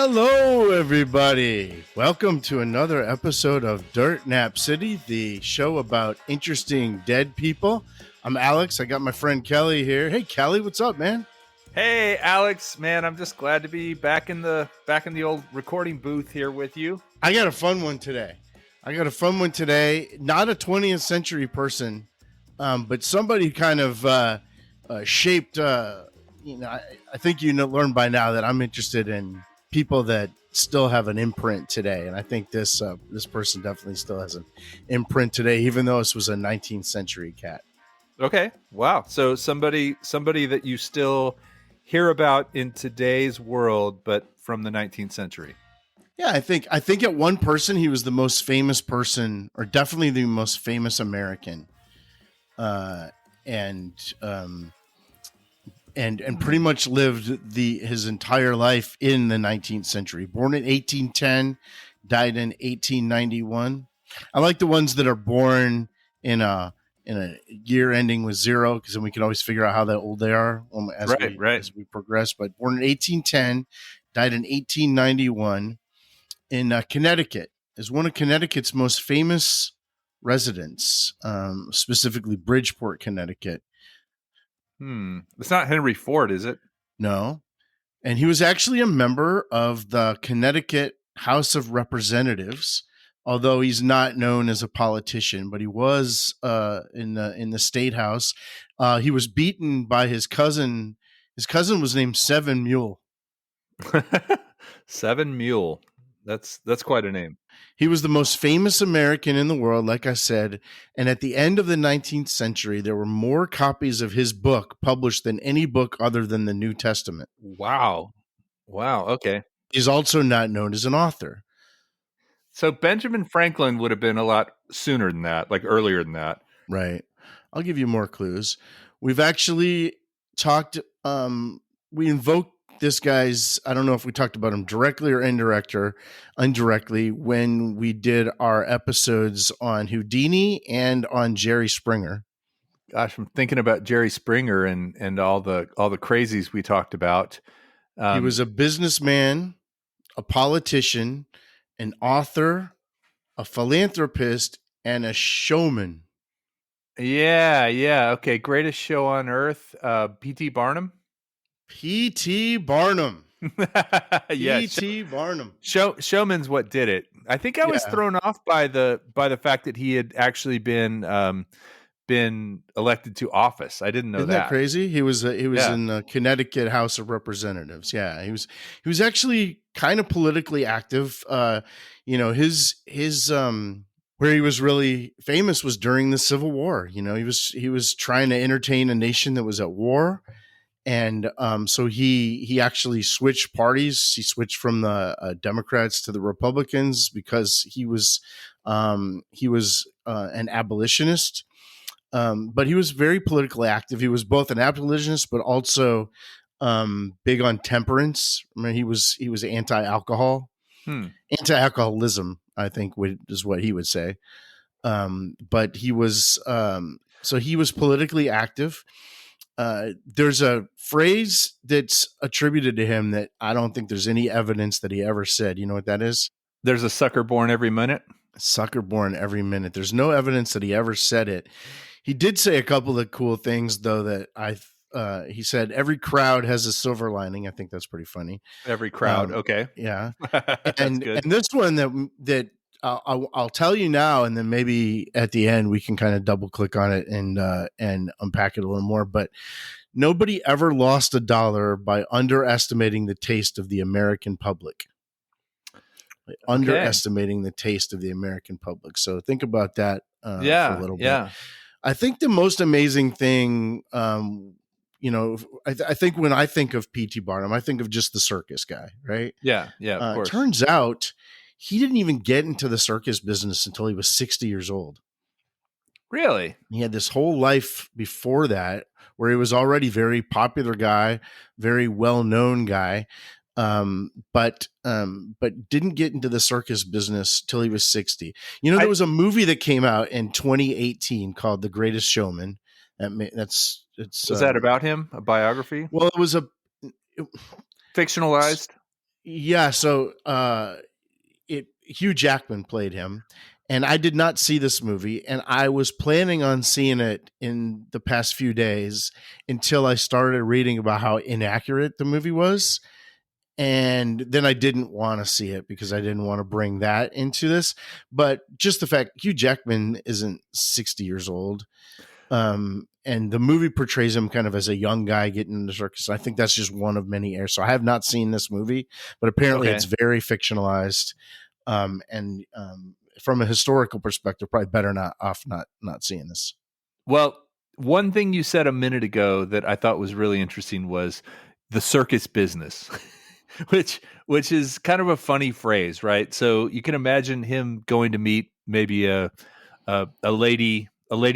Hello, everybody. Welcome to another episode of Dirt Nap City, the show about interesting dead people. I'm Alex. I got my friend Kelly here. Hey, Kelly, what's up, man? Hey, Alex, man, I'm just glad to be back in the old recording booth here with you. I got a fun one today. Not a 20th century person, but somebody kind of shaped. I think learned by now that I'm interested in people that still have an imprint today, and I think this person definitely still has an imprint today, even though this was a 19th century cat. Okay, wow. So somebody that you still hear about in today's world, but from the 19th century. Yeah, I think at one person he was the most famous person, or definitely the most famous American, and pretty much lived his entire life in the 19th century. Born in 1810, died in 1891. I like the ones that are born in a year ending with zero, because then we can always figure out how old they are as we progress. But born in 1810, died in 1891 in Connecticut. Is one of Connecticut's most famous residents, specifically Bridgeport, Connecticut. It's not Henry Ford, is it? No. And he was actually a member of the Connecticut House of Representatives, although he's not known as a politician, but he was in the state house. He was beaten by his cousin. His cousin was named Seven Mule. Seven Mule. That's quite a name. He was the most famous American in the world, like I said, and at the end of the 19th century, there were more copies of his book published than any book other than the New Testament. Wow. Okay. He's also not known as an author. So Benjamin Franklin would have been a lot sooner than that, like earlier than that. Right. I'll give you more clues. We've actually talked, we invoked this guy's, I don't know if we talked about him directly or indirectly when we did our episodes on Houdini and on Jerry Springer. Gosh, I'm thinking about Jerry Springer and all the crazies we talked about. He was a businessman, a politician, an author, a philanthropist, and a showman. Yeah. Okay, greatest show on earth, P.T. Barnum. P.T. Barnum. Yeah, P.T. Barnum. Showman's what did it. I think I was thrown off by the fact that he had actually been elected to office. I didn't know Isn't that crazy? He was in the Connecticut House of Representatives. Yeah, he was actually kind of politically active. His where he was really famous was during the Civil War. He was trying to entertain a nation that was at war. And so he actually switched parties. He switched from the Democrats to the Republicans because he was an abolitionist. But he was very politically active. He was both an abolitionist, but also big on temperance. I mean, he was anti-alcohol, anti-alcoholism, I think is what he would say. But he was so he was politically active. There's a phrase that's attributed to him that I don't think there's any evidence that he ever said. You know what that is? There's a sucker born every minute. Sucker born every minute. There's no evidence that he ever said it. He did say a couple of cool things, though, that he said every crowd has a silver lining. I think that's pretty funny. Every crowd. Okay. Yeah. and this one that I'll tell you now, and then maybe at the end we can kind of double click on it and unpack it a little more. But nobody ever lost $1 by underestimating the taste of the American public. Underestimating the taste of the American public. So think about that for a little bit. Yeah. I think the most amazing thing, I think when I think of P.T. Barnum, I think of just the circus guy, right? Yeah, of course. Turns out he didn't even get into the circus business until he was 60 years old. Really? He had this whole life before that where he was already very popular guy, very well-known guy, but didn't get into the circus business till he was 60. There was a movie that came out in 2018 called The Greatest Showman. Was that about him? A biography? Well, it was fictionalized. Yeah, so it Hugh Jackman played him, and I did not see this movie, and I was planning on seeing it in the past few days until I started reading about how inaccurate the movie was. And then I didn't want to see it because I didn't want to bring that into this. But just the fact Hugh Jackman isn't 60 years old. And the movie portrays him kind of as a young guy getting into circus. I think that's just one of many airs. So I have not seen this movie, but apparently Okay. it's very fictionalized. And from a historical perspective, probably better not seeing this. Well, one thing you said a minute ago that I thought was really interesting was the circus business, which is kind of a funny phrase, right? So you can imagine him going to meet maybe a lady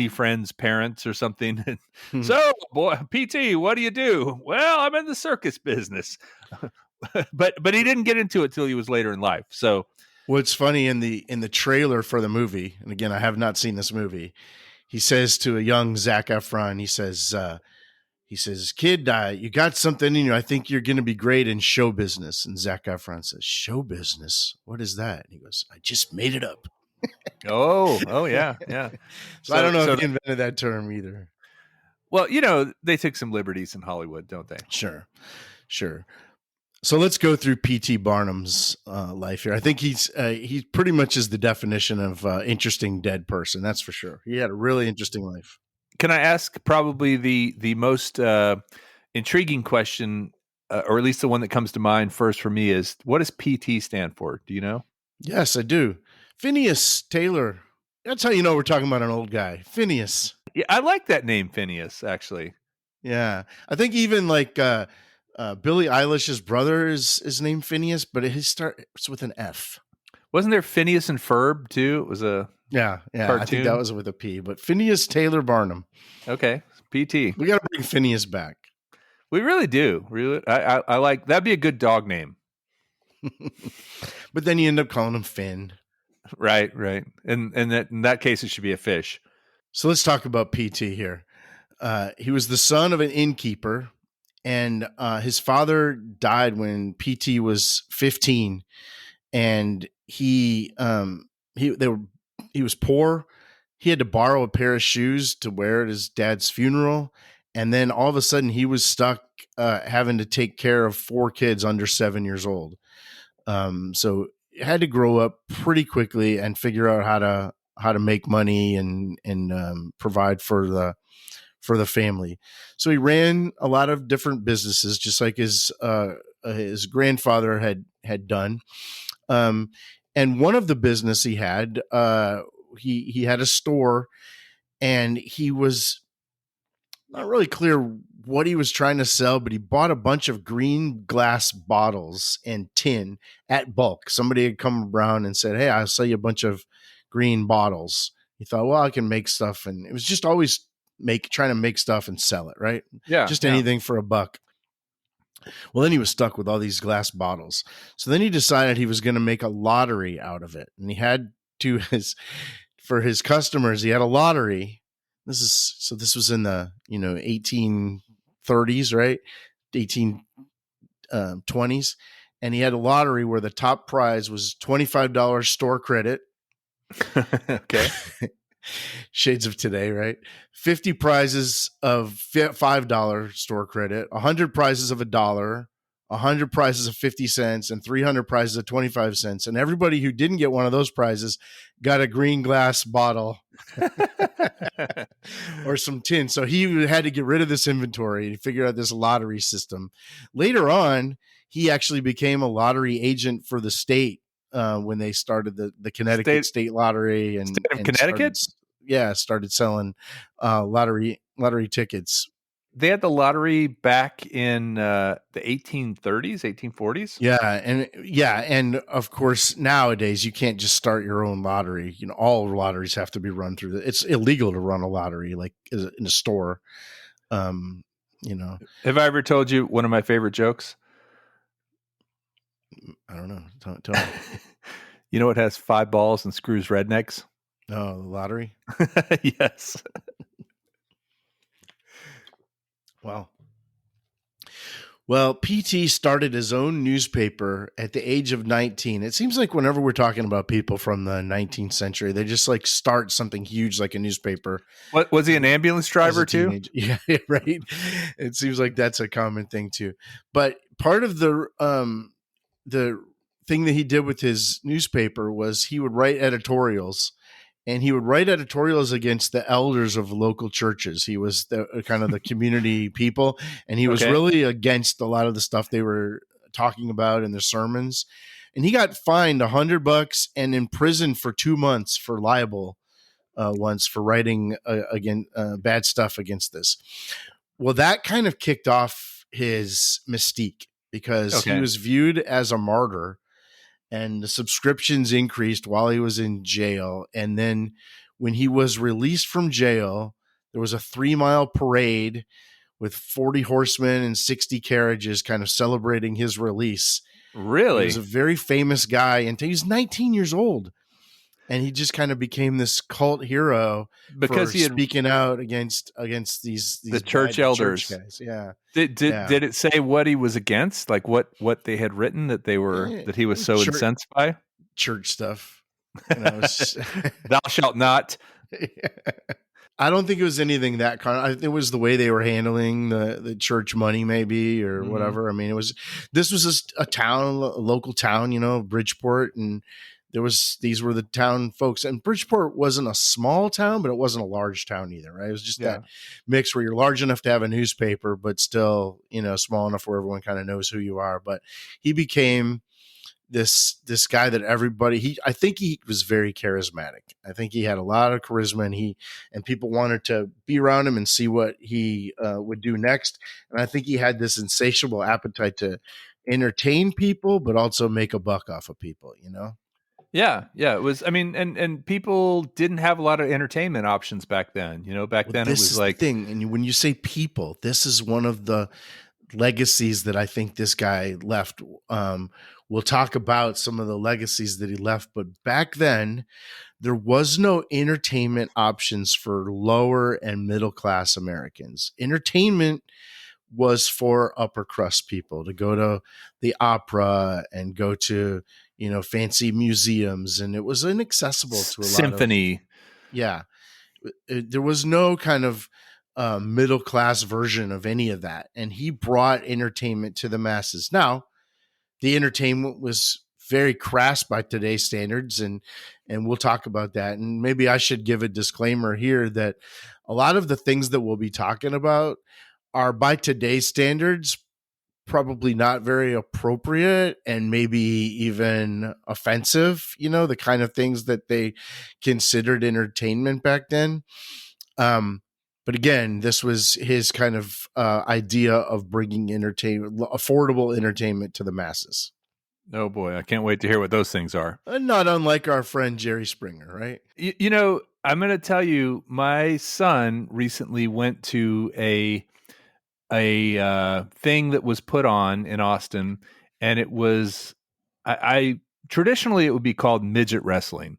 friend's parents or something. So, boy, PT, what do you do? Well, I'm in the circus business. but he didn't get into it till he was later in life. So What's funny in the trailer for the movie, and again, I have not seen this movie. He says to a young Zac Efron, he says, "Kid, you got something in you. I think you're going to be great in show business." And Zac Efron says, "Show business? What is that?" And he goes, "I just made it up." oh yeah, yeah. So I don't know if So he invented that term either. well, they take some liberties in Hollywood, don't they? Sure, sure. So let's go through P.T. Barnum's life here. I think he pretty much is the definition of interesting dead person. That's for sure. He had a really interesting life. Can I ask probably the most intriguing question, or at least the one that comes to mind first for me is, what does PT stand for? Do you know? Yes, I do. Phineas Taylor. That's how you know we're talking about an old guy. Phineas. Yeah, I like that name, Phineas. Actually, Yeah, I think even like Billie Eilish's brother is named Phineas, but his starts with an F. wasn't there Phineas and Ferb too? It was a Yeah, I think that cartoon. was with a P. But Phineas Taylor Barnum. Okay, PT. We got to bring Phineas back. We really do. Really, I like that'd be a good dog name. But then you end up calling him Finn. Right, right. And in that case, it should be a fish. So let's talk about PT here. He was the son of an innkeeper, and his father died when PT was 15, and he was poor. He had to borrow a pair of shoes to wear at his dad's funeral, and then all of a sudden he was stuck having to take care of 4 kids under 7 years old. So had to grow up pretty quickly and figure out how to make money and provide for the family. So he ran a lot of different businesses, just like his grandfather had done. And one of the business he had, he had a store, and he was not really clear what he was trying to sell, but he bought a bunch of green glass bottles and tin at bulk. Somebody had come around and said, "Hey, I'll sell you a bunch of green bottles." He thought, well, I can make stuff. And it was just always trying to make stuff and sell it, right? Yeah, Just yeah. anything for a buck. Well, then he was stuck with all these glass bottles. So then he decided he was going to make a lottery out of it. And he had to for his customers, he had a lottery. This was in the 1830s, right? 1820s, and he had a lottery where the top prize was $25 store credit. Okay. Shades of today, right? 50 prizes of $5 store credit, 100 prizes of $1, 100 prizes of 50 cents, and 300 prizes of 25 cents. And everybody who didn't get one of those prizes got a green glass bottle or some tin. So he had to get rid of this inventory and figure out this lottery system. Later on, he actually became a lottery agent for the state when they started the Connecticut State Lottery and State of Connecticut. Started selling lottery tickets. They had the lottery back in the 1830s, 1840s. And of course nowadays you can't just start your own lottery. All lotteries have to be run through. It's illegal to run a lottery like in a store. Have I ever told you one of my favorite jokes? I don't know. Tell me. You know what has 5 balls and screws rednecks? Oh, the lottery. Yes. Wow. Well, PT started his own newspaper at the age of 19. It seems like whenever we're talking about people from the 19th century, they just like start something huge like a newspaper What was he, an ambulance as a driver too? teenager. Yeah, right. It seems like that's a common thing too. But part of the thing that he did with his newspaper was he would write editorials, and he would write editorials against the elders of local churches. He was the kind of the community people, and he was Okay. really against a lot of the stuff they were talking about in the sermons. And he got fined $100 and imprisoned for 2 months for libel once for writing again bad stuff against this. Well, that kind of kicked off his mystique because he Okay. was viewed as a martyr, and the subscriptions increased while he was in jail. And then when he was released from jail, there was a 3-mile parade with 40 horsemen and 60 carriages kind of celebrating his release. He was Really? a very famous guy until he was 19 years old. And he just kind of became this cult hero Because for he had speaking out against the these church bad church elders. guys. Yeah. Did Yeah. it say what he was against? Like what they had written that he was so Church incensed by? church stuff. You know, Thou shalt not. I don't think it was anything that kind. I think it was the way they were handling the church money, maybe, or Mhm. whatever. I mean, this was just a town, a local town, Bridgeport, and these were the town folks. And Bridgeport wasn't a small town, but it wasn't a large town either, right? It was just that Yeah. mix where you're large enough to have a newspaper, but still, small enough where everyone kind of knows who you are. But he became this guy that I think he was very charismatic. I think he had a lot of charisma, and people wanted to be around him and see what he would do next. And I think he had this insatiable appetite to entertain people, but also make a buck off of people. Yeah, yeah, it was, I mean, and people didn't have a lot of entertainment options back then. Back Well, then it this was is the like, thing. And when you say people, this is one of the legacies that I think this guy left. We'll talk about some of the legacies that he left, but back then there was no entertainment options for lower and middle class Americans. Entertainment was for upper crust people to go to the opera and go to, fancy museums, and it was inaccessible to a lot of, symphony. yeah, there was no kind of middle class version of any of that. And he brought entertainment to the masses. Now, the entertainment was very crass by today's standards, and we'll talk about that. And maybe I should give a disclaimer here that a lot of the things that we'll be talking about are by today's standards probably not very appropriate and maybe even offensive, the kind of things that they considered entertainment back then. But again, this was his kind of idea of bringing affordable entertainment to the masses. Oh boy, I can't wait to hear what those things are. Not unlike our friend Jerry Springer, right? I'm going to tell you, my son recently went to a thing that was put on in Austin, and it was, I traditionally it would be called midget wrestling.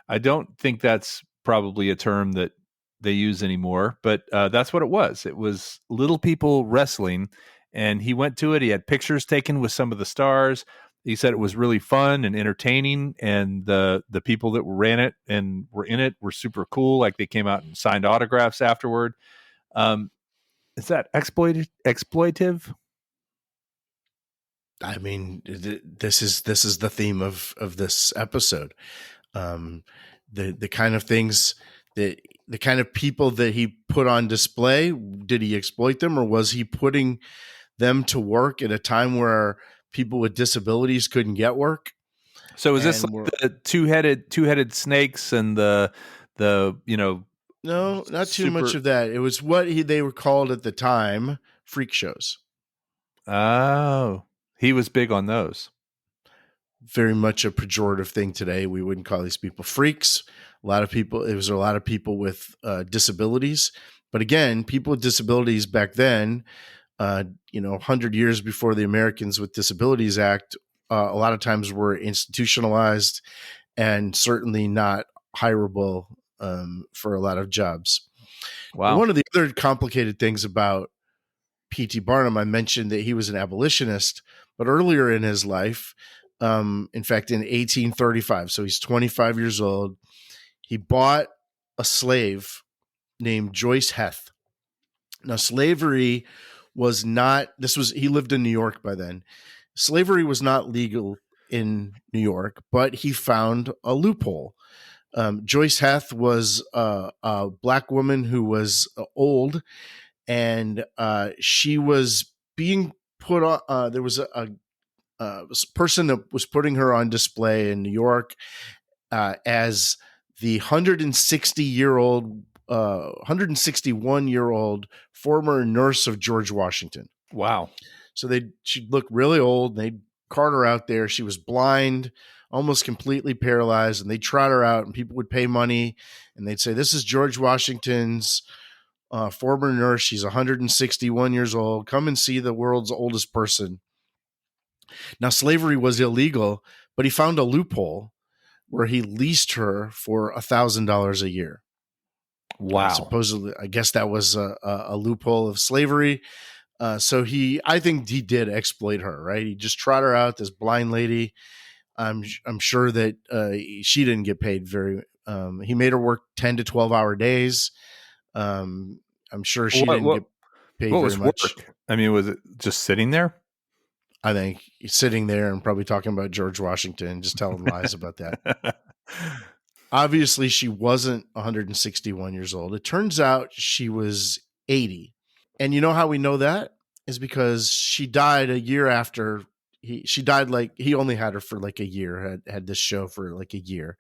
I don't think that's probably a term that they use anymore, but that's what it was. It was little people wrestling, and he went to it. He had pictures taken with some of the stars. He said it was really fun and entertaining, and the people that ran it and were in it were super cool. Like they came out and signed autographs afterward. Um, is that exploitive? I mean, this is the theme of this episode. Um, the kind of things that the kind of people that he put on display. Did he exploit them, or was he putting them to work at a time where people with disabilities couldn't get work? So is this And like were the two-headed snakes and the No, not too much super? of that. It was what they were called at the time, freak shows. Oh, he was big on those. Very much a pejorative thing today. We wouldn't call these people freaks. It was a lot of people with disabilities. But again, people with disabilities back then, 100 years before the Americans with Disabilities Act, a lot of times were institutionalized and certainly not hireable for a lot of jobs. Wow. One of the other complicated things about P.T. Barnum, I mentioned that he was an abolitionist, but earlier in his life, in fact, in 1835, so he's 25 years old, he bought a slave named Joyce Heth. Now, slavery was not, he lived in New York by then. Slavery was not legal in New York, but he found a loophole. Joyce Heth was a black woman who was old, and she was being put on. There was a person that was putting her on display in New York as the 161-year-old former nurse of George Washington. Wow. So she'd look really old. They'd cart her out there. She was blind, almost completely paralyzed, and they'd trot her out, and people would pay money, and they'd say, "This is George Washington's former nurse. She's 161 years old. Come and see the world's oldest person." Now, slavery was illegal, but he found a loophole where he leased her for $1,000 a year. Wow. Supposedly, I guess that was a loophole of slavery. So I think he did exploit her, right? He just trot her out, this blind lady. I'm sure that she didn't get paid very. He made her work 10 to 12-hour days. I'm sure she didn't get paid what very was much. Work? I mean, was it just sitting there? I think he's sitting there and probably talking about George Washington, just telling lies about that. Obviously, she wasn't 161 years old. It turns out she was 80. And you know how we know that? Is because she died a year after she died. Like, he only had her for like a year, had this show for like a year.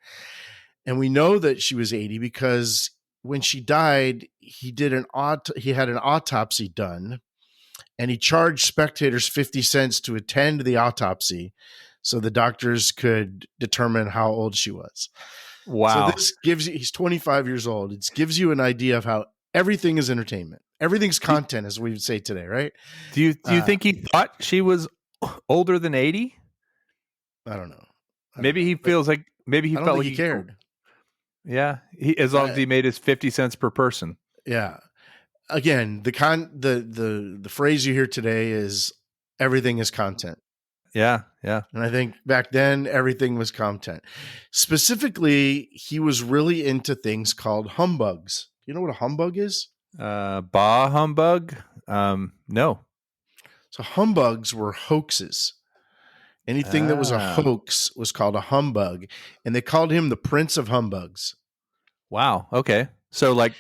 And we know that she was 80 because when she died, he had an autopsy done, and he charged spectators 50 cents to attend the autopsy so the doctors could determine how old she was. Wow. So this gives you, he's 25 years old. It gives you an idea of how everything is entertainment. Everything's content, as we would say today, right? Do you think he thought she was older than 80? I don't know. Maybe he felt like he cared. Yeah, as long as he made his 50 cents per person. Yeah. Again, the phrase you hear today is everything is content. Yeah, yeah. And I think back then everything was content. Specifically, he was really into things called humbugs. You know what a humbug is? Bah humbug? No. So humbugs were hoaxes. Anything that was a hoax was called a humbug, and they called him the Prince of Humbugs. Wow. Okay. So like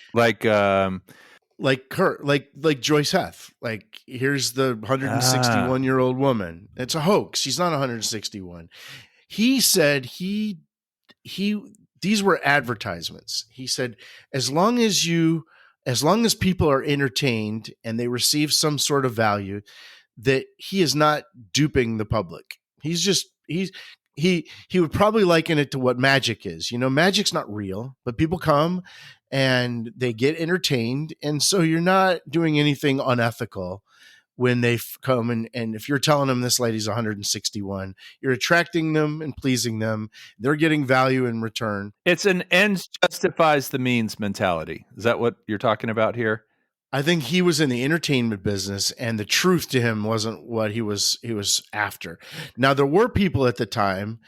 Joyce Heth. Like, here's the 161-year-old woman. It's a hoax. She's not 161. He said these were advertisements. He said, as long as people are entertained and they receive some sort of value, that he is not duping the public. He would probably liken it to what magic is. You know, magic's not real, but people come and they get entertained. And so you're not doing anything unethical when they come and if you're telling them this lady's 161, you're attracting them and pleasing them. They're getting value in return. It's an ends justifies the means mentality. Is that what you're talking about here? I think he was in the entertainment business, and the truth to him wasn't what he was after. Now, there were people at the time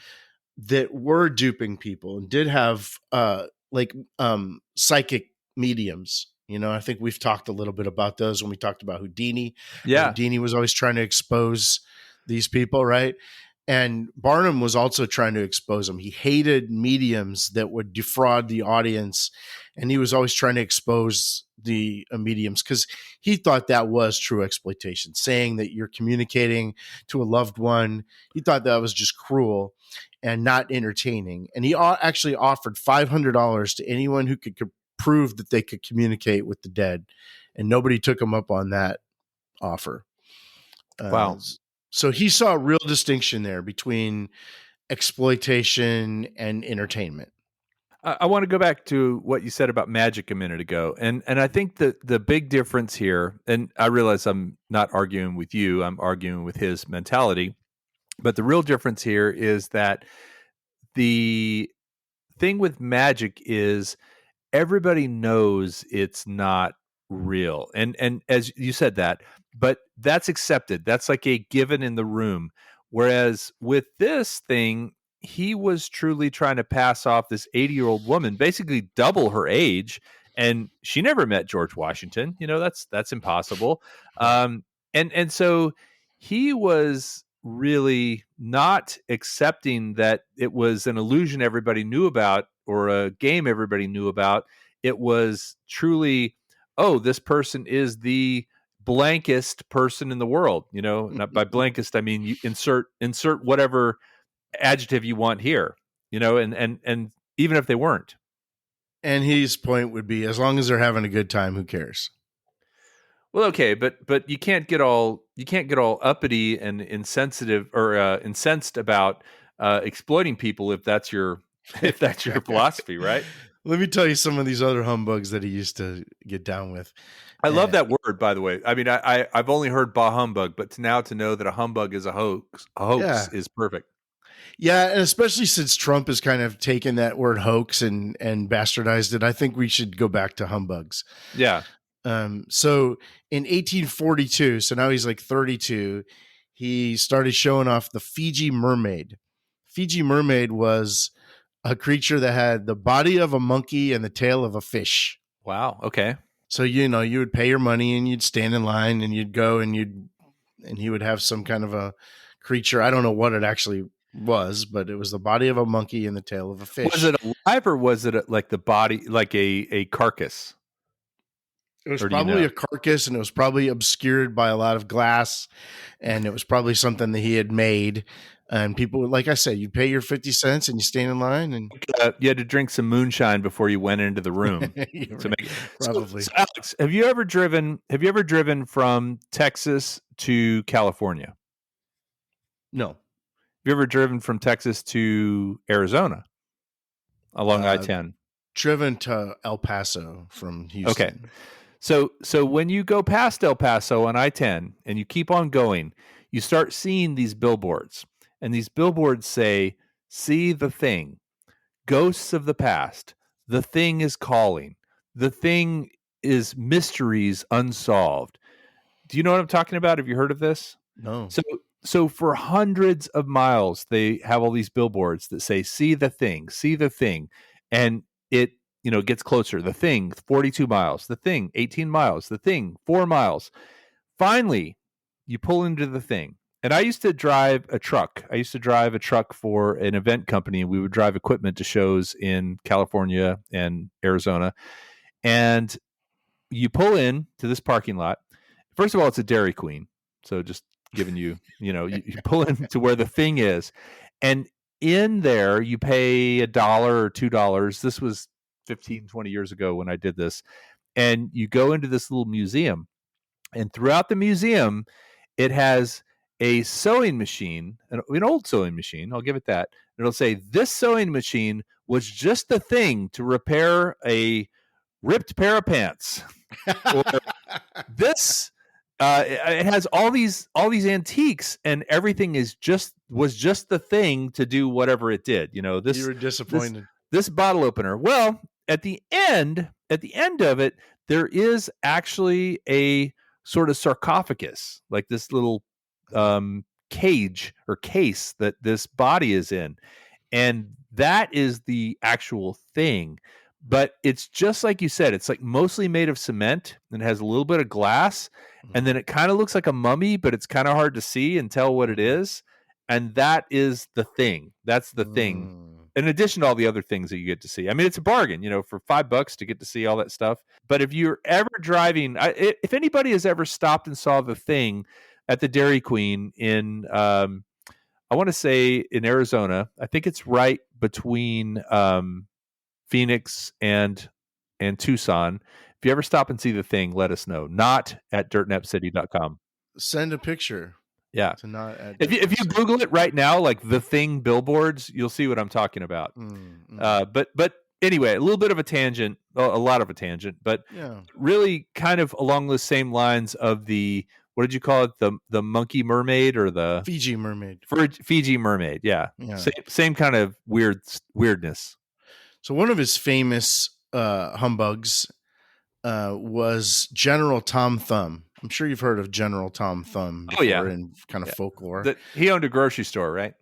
that were duping people and did have psychic mediums. You know, I think we've talked a little bit about those when we talked about Houdini. Yeah. Houdini was always trying to expose these people, right? And Barnum was also trying to expose them. He hated mediums that would defraud the audience, and he was always trying to expose the mediums because he thought that was true exploitation, saying that you're communicating to a loved one. He thought that was just cruel and not entertaining. And he actually offered $500 to anyone who could prove that they could communicate with the dead, and nobody took him up on that offer. Wow. So he saw a real distinction there between exploitation and entertainment. I want to go back to what you said about magic a minute ago. And I think that the big difference here, and I realize I'm not arguing with you, I'm arguing with his mentality. But the real difference here is that the thing with magic is everybody knows it's not real. And as you said that, but that's accepted. That's like a given in the room. Whereas with this thing, he was truly trying to pass off this 80-year-old woman, basically double her age, and she never met George Washington. That's impossible. Right. And so he was really not accepting that it was an illusion everybody knew about or a game everybody knew about. It was truly, oh, this person is the blankest person in the world. Not by blankest, I mean you insert whatever adjective you want here. And even if they weren't. And his point would be, as long as they're having a good time, who cares? Well, okay, but you can't get all uppity and insensitive or incensed about exploiting people if that's your philosophy, right? Let me tell you some of these other humbugs that he used to get down with. I love that word, by the way. I mean, I've only heard bah humbug, but now to know that a humbug is a hoax Yeah. is perfect. Yeah, and especially since Trump has kind of taken that word hoax and bastardized it, I think we should go back to humbugs. Yeah. So in 1842, so now he's like 32, he started showing off the Fiji mermaid. Fiji mermaid was a creature that had the body of a monkey and the tail of a fish. Wow. Okay. So, you would pay your money and you'd stand in line and you'd go and he would have some kind of a creature. I don't know what it actually was, but it was the body of a monkey and the tail of a fish. Was it alive or was it like the body, like a carcass? It was probably a carcass, and it was probably obscured by a lot of glass, and it was probably something that he had made. And people, like I said, you'd pay your 50 cents and you stand in line, and you had to drink some moonshine before you went into the room to make it. Probably. So, Alex, have you ever driven from Texas to California? No. Have you ever driven from Texas to Arizona along I-10? Driven to El Paso from Houston. Okay. So when you go past El Paso on I-10 and you keep on going, you start seeing these billboards. And these billboards say, "See the thing. Ghosts of the past. The thing is calling. The thing is mysteries unsolved." Do you know what I'm talking about? Have you heard of this? No. So for hundreds of miles, they have all these billboards that say, "See the thing, see the thing." And it, gets closer. The thing, 42 miles. The thing, 18 miles. The thing, 4 miles. Finally, you pull into the thing. And I used to drive a truck. I used to drive a truck for an event company, and we would drive equipment to shows in California and Arizona. And you pull in to this parking lot. First of all, it's a Dairy Queen. So just giving you, you pull in to where the thing is. And in there, you pay $1 or $2. This was 15, 20 years ago when I did this. And you go into this little museum. And throughout the museum, it has a sewing machine, an old sewing machine. I'll give it that. It'll say, "This sewing machine was just the thing to repair a ripped pair of pants." Or this, it has all these antiques, and everything was just the thing to do whatever it did. You were disappointed. This bottle opener. Well, at the end of it, there is actually a sort of sarcophagus, like this little cage or case that this body is in. And that is the actual thing. But it's just like you said, it's like mostly made of cement and has a little bit of glass. And then it kind of looks like a mummy, but it's kind of hard to see and tell what it is. And that is the thing. That's the thing. In addition to all the other things that you get to see. I mean, it's a bargain, for $5 to get to see all that stuff. But if you're ever driving, if anybody has ever stopped and saw the thing at the Dairy Queen in, I want to say in Arizona, I think it's right between Phoenix and Tucson. If you ever stop and see the thing, let us know. Not at dirtnapcity.com. Send a picture. Yeah. To not at if you Google it right now, like the thing billboards, you'll see what I'm talking about. But anyway, a little bit of a tangent, a lot of a tangent, but really kind of along the same lines of the, what did you call it? The monkey mermaid or the Fiji mermaid? Fiji mermaid. Yeah. Same kind of weirdness. So one of his famous humbugs was General Tom Thumb. I'm sure you've heard of General Tom Thumb Oh before yeah, in kind of yeah. folklore. That he owned a grocery store, right?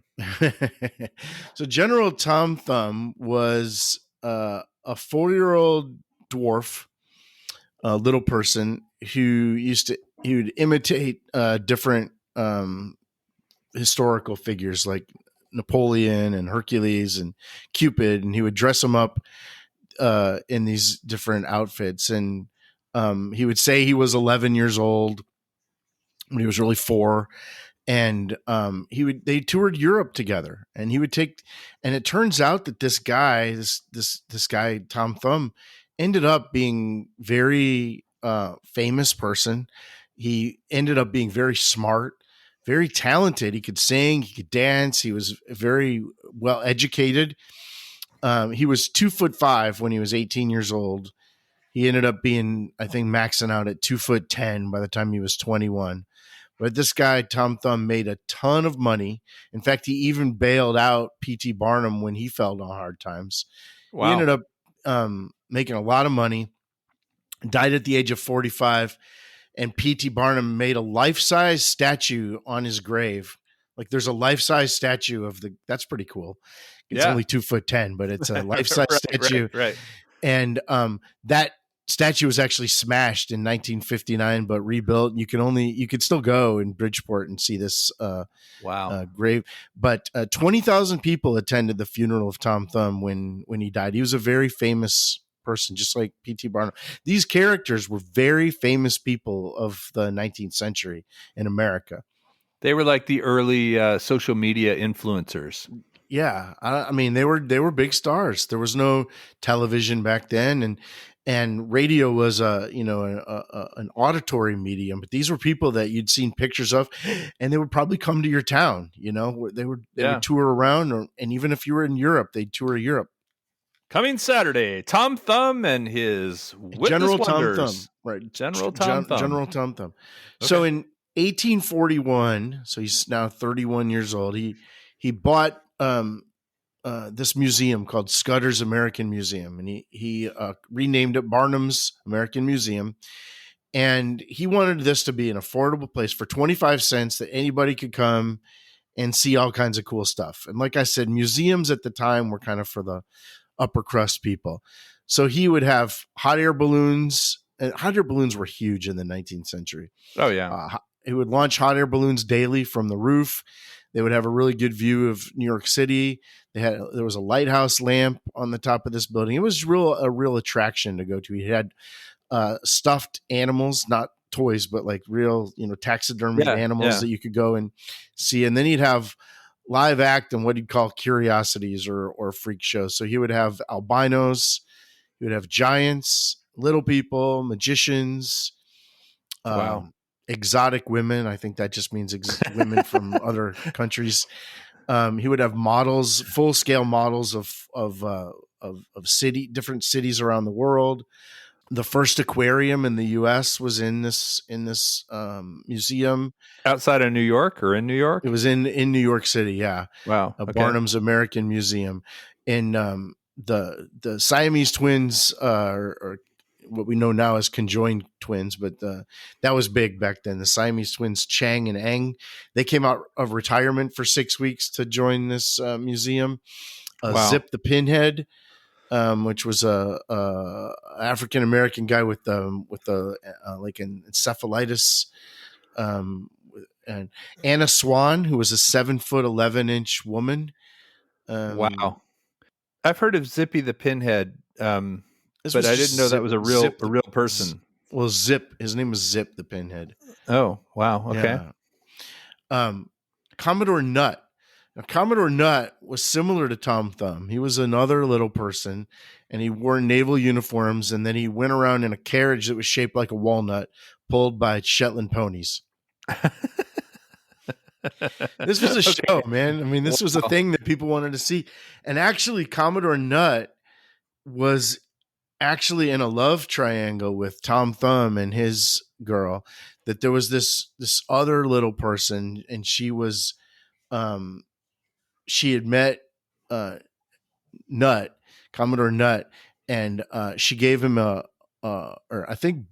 So General Tom Thumb was a 4-year-old dwarf, a little person he would imitate different historical figures like Napoleon and Hercules and Cupid, and he would dress them up in these different outfits. And he would say he was 11 years old when he was really 4, and they toured Europe together, and he would take, and it turns out that this guy Tom Thumb ended up being very famous person. He ended up being very smart, very talented. He could sing, he could dance, he was very well educated. He was 2'5" when he was 18 years old. He ended up being, I think, maxing out at 2'10" by the time he was 21. But this guy, Tom Thumb, made a ton of money. In fact, he even bailed out P.T. Barnum when he fell on hard times. He ended Wow. up making a lot of money, died at the age of 45, and P.T. Barnum made a life-size statue on his grave. Like there's a life-size statue of that's pretty cool. It's Yeah. only 2'10", but it's a life-size statue. Right. And that statue was actually smashed in 1959, but rebuilt. You could still go in Bridgeport and see this Wow. grave. But 20,000 people attended the funeral of Tom Thumb when he died. He was a very famous person, just like P.T. Barnum. These characters were very famous people of the 19th century in America. They were like the early social media influencers. Yeah, I mean they were big stars. There was no television back then, and radio was an auditory medium. But these were people that you'd seen pictures of, and they would probably come to your town. They would tour around, and even if you were in Europe, they'd tour Europe. Coming Saturday, Tom Thumb and his Witness General Tom Wonders. Thumb, right? General Tom Thumb. General Tom Thumb. Okay. So in 1841, so he's now 31 years old. He bought this museum called Scudder's American Museum, and he renamed it Barnum's American Museum. And he wanted this to be an affordable place for 25 cents that anybody could come and see all kinds of cool stuff. And like I said, museums at the time were kind of for the upper crust people. So he would have hot air balloons, and hot air balloons were huge in the 19th century. Oh, yeah. He would launch hot air balloons daily from the roof. They would have a really good view of New York City. There was a lighthouse lamp on the top of this building. It was a real attraction to go to. He had stuffed animals, not toys, but like real, taxidermy animals that you could go and see. And then he'd have live act and what he'd call curiosities or freak shows. So he would have albinos, he would have giants, little people, magicians, Wow. exotic women. I think that just means women from other countries. He would have models, full scale models of different cities around the world. The first aquarium in the U.S. was in this museum. Outside of New York or in New York? It was in New York City. Yeah. Wow. Okay. Barnum's American Museum. And the Siamese twins are what we know now as conjoined twins, but that was big back then. The Siamese twins, Chang and Eng, they came out of retirement for 6 weeks to join this museum. Wow. Zip the Pinhead, which was a African American guy with like an encephalitis, and Anna Swan, who was a 7'11" woman. Wow, I've heard of Zippy the Pinhead, but I didn't know that was a real person. Well, Zip, his name was Zip the Pinhead. Oh, wow. Okay. Yeah. Commodore Nutt. Now, Commodore Nutt was similar to Tom Thumb. He was another little person, and he wore naval uniforms, and then he went around in a carriage that was shaped like a walnut, pulled by Shetland ponies. This was a show, man. I mean, this was a thing that people wanted to see. And actually, Commodore Nutt was actually in a love triangle with Tom Thumb and his girl. That there was this other little person, and she was she had met Nutt, Commodore Nutt, and she gave him or I think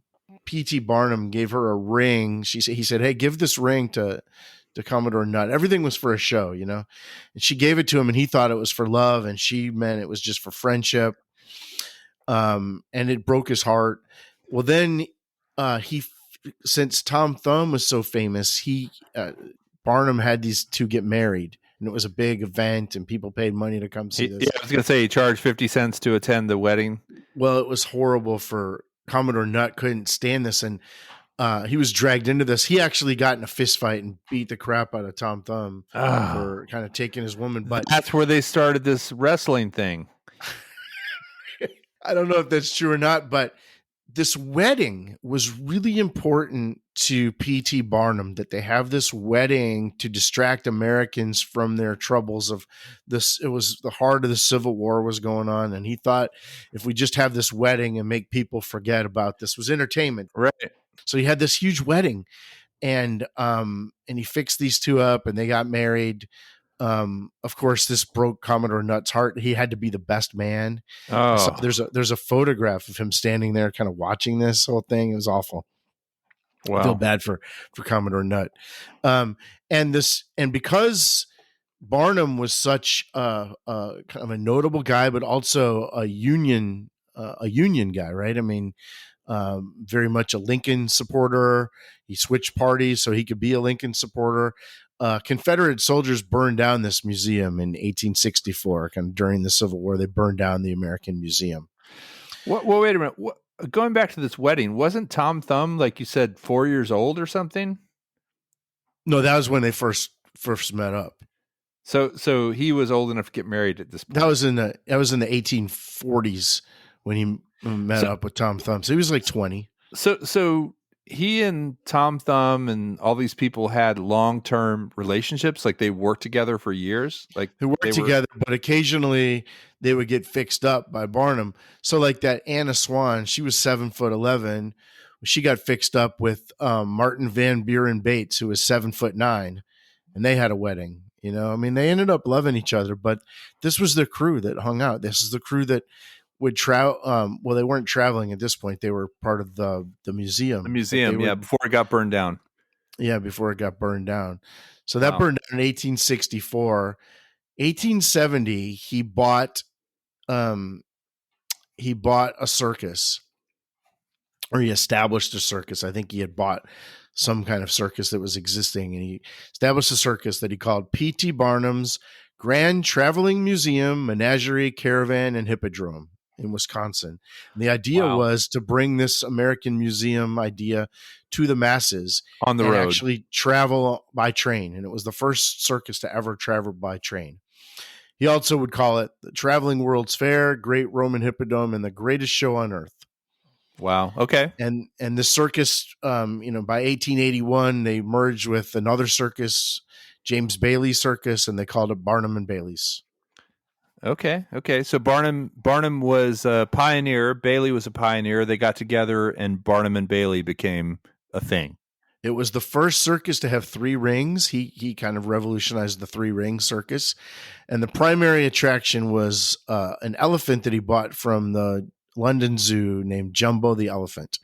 P.T. Barnum gave her a ring. He said, "Hey, give this ring to Commodore Nutt." Everything was for a show, you know. And she gave it to him, and he thought it was for love, and she meant it was just for friendship. And it broke his heart. Well, then he, since Tom Thumb was so famous, Barnum had these two get married, and it was a big event, and people paid money to come see Yeah, this. I was going to say he charged 50 cents to attend the wedding. Well, it was horrible for Commodore Nutt. Couldn't stand this, and he was dragged into this. He actually got in a fist fight and beat the crap out of Tom Thumb for kind of taking his woman. But that's where they started this wrestling thing. I don't know if that's true or not, but this wedding was really important to P.T. Barnum, that they have this wedding to distract Americans from their troubles of this. It was the heart of the Civil War was going on. And he thought, if we just have this wedding and make people forget about this, was entertainment. Right. So he had this huge wedding, and he fixed these two up, and they got married. Of course, this broke Commodore Nutt's heart. He had to be the best man. So there's a photograph of him standing there, kind of watching this whole thing. It was awful. Wow. I feel bad for Commodore Nutt. And because Barnum was such kind of a notable guy, but also a union guy, right? I mean, very much a Lincoln supporter. He switched parties so he could be a Lincoln supporter. Confederate soldiers burned down this museum in 1864, kind of during the Civil War. They burned down the American Museum. Well, wait a minute. Going back to this wedding, wasn't Tom Thumb, like you said, 4 years old or something? No, that was when they first met up. So he was old enough to get married at this point. That was in the 1840s when he met up with Tom Thumb. So he was like 20. So he and Tom Thumb and all these people had long-term relationships, like they worked together for years. Like they worked together, but occasionally they would get fixed up by Barnum. So like that Anna Swan, she was 7'11". She got fixed up with Martin Van Buren Bates, who was 7'9", and they had a wedding. You know, I mean, they ended up loving each other, but this was the crew that hung out. This is the crew that would travel. Well, they weren't traveling at this point. They were part of the museum. The museum, before it got burned down. Yeah, before it got burned down. So that burned down in 1864. 1870, he bought a circus, or he established a circus. I think he had bought some kind of circus that was existing, and he established a circus that he called P.T. Barnum's Grand Traveling Museum, Menagerie, Caravan, and Hippodrome in Wisconsin. And the idea was to bring this American museum idea to the masses on the road, actually travel by train. And it was the first circus to ever travel by train. He also would call it the Traveling World's Fair, Great Roman Hippodrome, and the greatest show on earth. Wow. Okay. And the circus, by 1881, they merged with another circus, James Bailey Circus, and they called it Barnum and Bailey's. Okay. So Barnum was a pioneer. Bailey was a pioneer. They got together, and Barnum and Bailey became a thing. It was the first circus to have 3 rings. He kind of revolutionized the 3-ring circus, and the primary attraction was an elephant that he bought from the London Zoo named Jumbo the Elephant.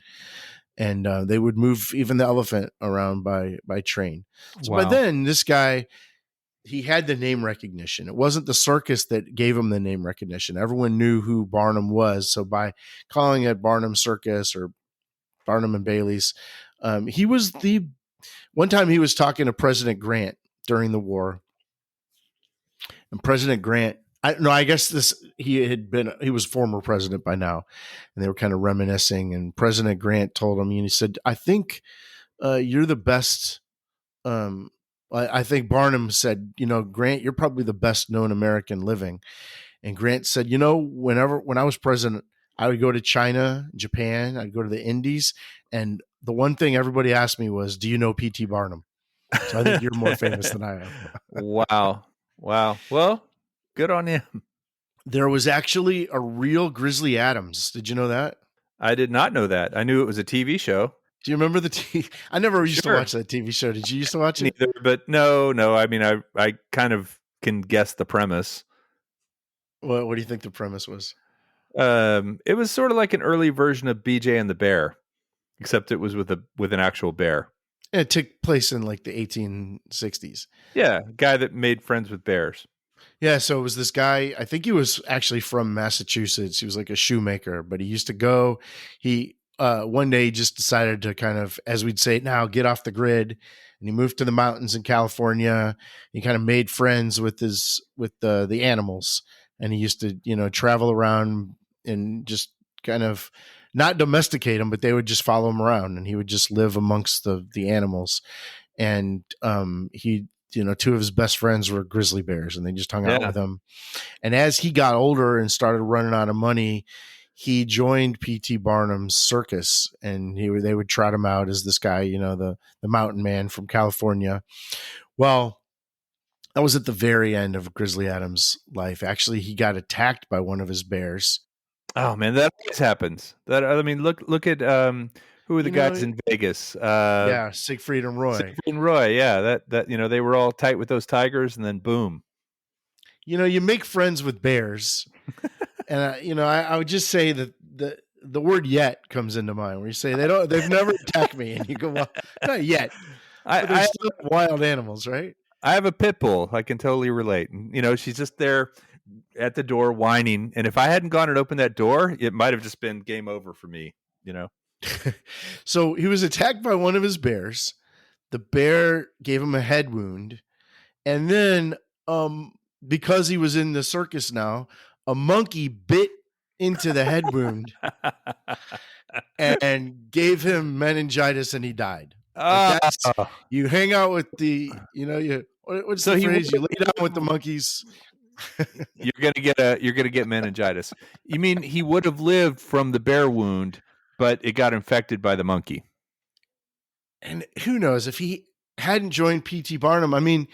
And they would move even the elephant around by train. So by then, this guy, he had the name recognition. It wasn't the circus that gave him the name recognition. Everyone knew who Barnum was. So by calling it Barnum Circus or Barnum and Bailey's, he was one time he was talking to President Grant during the war. And President Grant, I guess he was former president by now, and they were kind of reminiscing. And President Grant told him, and he said, "I think you're the best." I think Barnum said, "Grant, you're probably the best known American living." And Grant said, when I was president, I would go to China, Japan, I'd go to the Indies, and the one thing everybody asked me was, "Do you know P.T. Barnum?" So I think you're more famous than I am. Wow. Well, good on him. There was actually a real Grizzly Adams. Did you know that? I did not know that. I knew it was a TV show. Do you remember the TV? I never used to watch that TV show. Did you used to watch it? Neither, but no. I mean, I kind of can guess the premise. What do you think the premise was? It was sort of like an early version of BJ and the Bear. except it was with an actual bear. It took place in like the 1860s. Yeah, guy that made friends with bears. Yeah, so it was this guy. I think he was actually from Massachusetts. He was like a shoemaker, but he used to go. He one day he just decided to kind of, as we'd say now, get off the grid, and he moved to the mountains in California. He kind of made friends with the animals, and he used to travel around and just kind of not domesticate them, but they would just follow him around, and he would just live amongst the animals. And he two of his best friends were grizzly bears, and they just hung out Yeah. with him. And as he got older and started running out of money, he joined P.T. Barnum's circus, and they would trot him out as this guy, the mountain man from California. Well, that was at the very end of Grizzly Adams' life. Actually, he got attacked by one of his bears. Oh man, that always happens. That I mean, look at who were the guys in Vegas? Yeah, Siegfried and Roy. Siegfried and Roy. Yeah, that they were all tight with those tigers, and then boom. You make friends with bears, and I would just say that the word "yet" comes into mind, where you say they've never attacked me, and you go, well, not yet. But they're still wild animals, right? I have a pit bull. I can totally relate. And, she's just there at the door whining. And if I hadn't gone and opened that door, it might have just been game over for me, So he was attacked by one of his bears. The bear gave him a head wound. And then, because he was in the circus now, a monkey bit into the head wound and gave him meningitis, and he died. You hang out with what's the phrase? You lay down with the monkeys. You're gonna get meningitis. You mean he would have lived from the bear wound, but it got infected by the monkey? And who knows if he hadn't joined P.T. Barnum? I mean,